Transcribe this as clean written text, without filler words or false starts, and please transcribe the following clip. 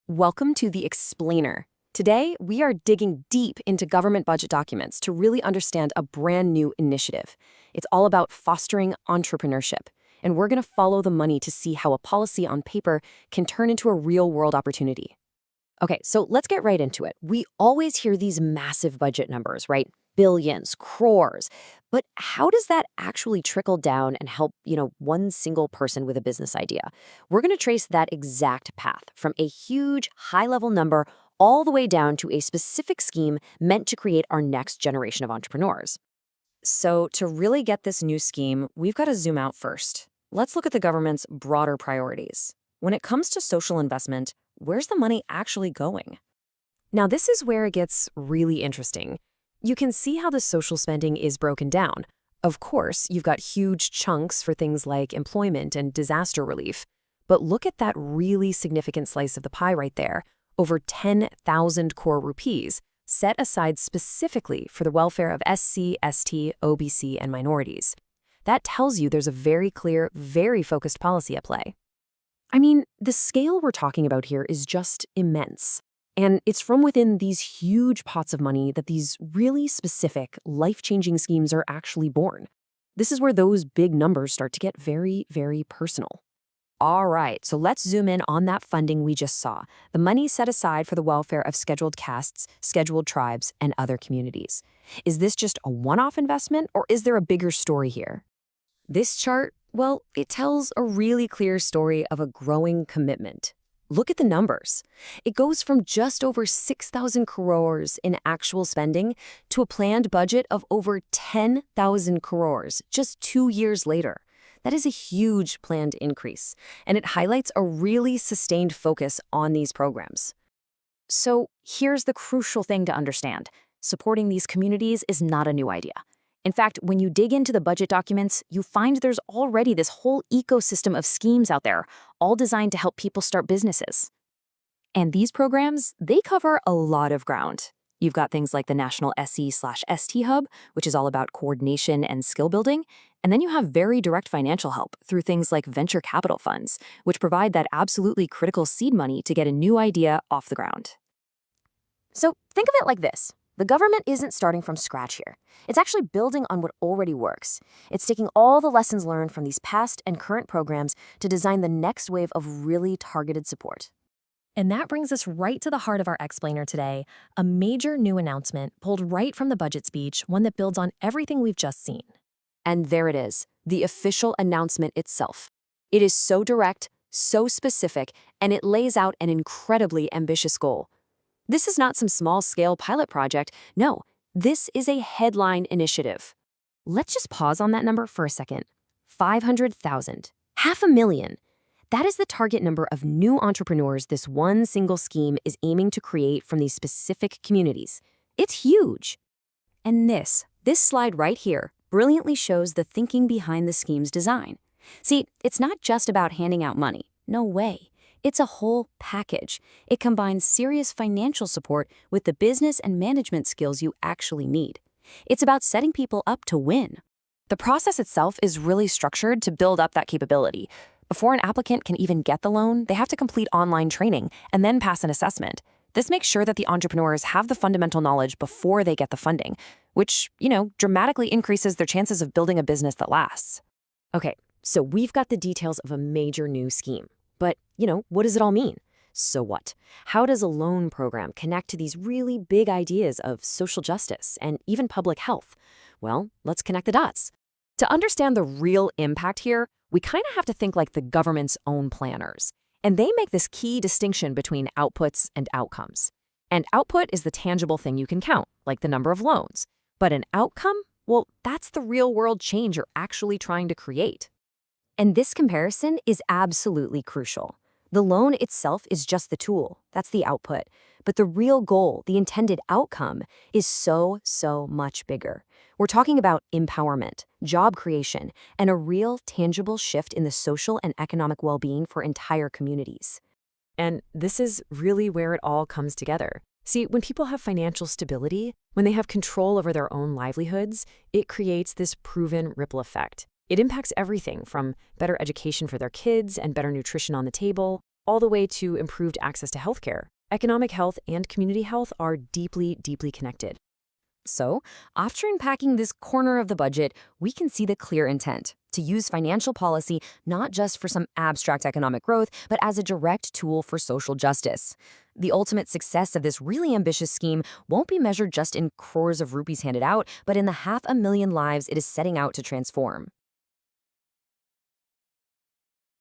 Welcome to The Explainer. Today, we are digging deep into government budget documents to really understand a brand new initiative. It's all about fostering entrepreneurship, and we're going to follow the money to see how a policy on paper can turn into a real-world opportunity. Okay, so let's get right into it. We always hear these massive budget numbers, right? Billions, crores. But how does that actually trickle down and help, one single person with a business idea? We're going to trace that exact path from a huge, high-level number all the way down to a specific scheme meant to create our next generation of entrepreneurs. So to really get this new scheme, we've got to zoom out first. Let's look at the government's broader priorities. When it comes to social investment, where's the money actually going? Now, this is where it gets really interesting. You can see how the social spending is broken down. Of course, you've got huge chunks for things like employment and disaster relief. But look at that really significant slice of the pie right there, over 10,000 crore rupees, set aside specifically for the welfare of SC, ST, OBC, and minorities. That tells you there's a very clear, very focused policy at play. I mean, the scale we're talking about here is just immense. And it's from within these huge pots of money that these really specific, life-changing schemes are actually born. This is where those big numbers start to get very, very personal. All right, so let's zoom in on that funding we just saw, the money set aside for the welfare of scheduled castes, scheduled tribes, and other communities. Is this just a one-off investment, or is there a bigger story here? This chart, well, it tells a really clear story of a growing commitment. Look at the numbers. It goes from just over 6,000 crores in actual spending to a planned budget of over 10,000 crores just 2 years later. That is a huge planned increase, and it highlights a really sustained focus on these programs. So here's the crucial thing to understand. Supporting these communities is not a new idea. In fact, when you dig into the budget documents, you find there's already this whole ecosystem of schemes out there, all designed to help people start businesses. And these programs, they cover a lot of ground. You've got things like the National SE/ST Hub, which is all about coordination and skill building. And then you have very direct financial help through things like venture capital funds, which provide that absolutely critical seed money to get a new idea off the ground. So think of it like this. The government isn't starting from scratch here. It's actually building on what already works. It's taking all the lessons learned from these past and current programs to design the next wave of really targeted support. And that brings us right to the heart of our explainer today, a major new announcement pulled right from the budget speech, one that builds on everything we've just seen. And there it is, the official announcement itself. It is so direct, so specific, and it lays out an incredibly ambitious goal. This is not some small-scale pilot project. No, this is a headline initiative. Let's just pause on that number for a second. 500,000. 500,000. That is the target number of new entrepreneurs this one single scheme is aiming to create from these specific communities. It's huge. And this slide right here brilliantly shows the thinking behind the scheme's design. See, it's not just about handing out money. No way. It's a whole package. It combines serious financial support with the business and management skills you actually need. It's about setting people up to win. The process itself is really structured to build up that capability. Before an applicant can even get the loan, they have to complete online training and then pass an assessment. This makes sure that the entrepreneurs have the fundamental knowledge before they get the funding, which, dramatically increases their chances of building a business that lasts. Okay, so we've got the details of a major new scheme. But, what does it all mean? So what? How does a loan program connect to these really big ideas of social justice and even public health? Well, let's connect the dots. To understand the real impact here, we kind of have to think like the government's own planners. And they make this key distinction between outputs and outcomes. And output is the tangible thing you can count, like the number of loans. But an outcome? Well, that's the real-world change you're actually trying to create. And this comparison is absolutely crucial. The loan itself is just the tool. That's the output. But the real goal, the intended outcome, is so much bigger. We're talking about empowerment, job creation, and a real, tangible shift in the social and economic well-being for entire communities. And this is really where it all comes together. See, when people have financial stability, when they have control over their own livelihoods, it creates this proven ripple effect. It impacts everything from better education for their kids and better nutrition on the table, all the way to improved access to healthcare. Economic health and community health are deeply, deeply connected. So, after unpacking this corner of the budget, we can see the clear intent to use financial policy not just for some abstract economic growth, but as a direct tool for social justice. The ultimate success of this really ambitious scheme won't be measured just in crores of rupees handed out, but in the 500,000 lives it is setting out to transform.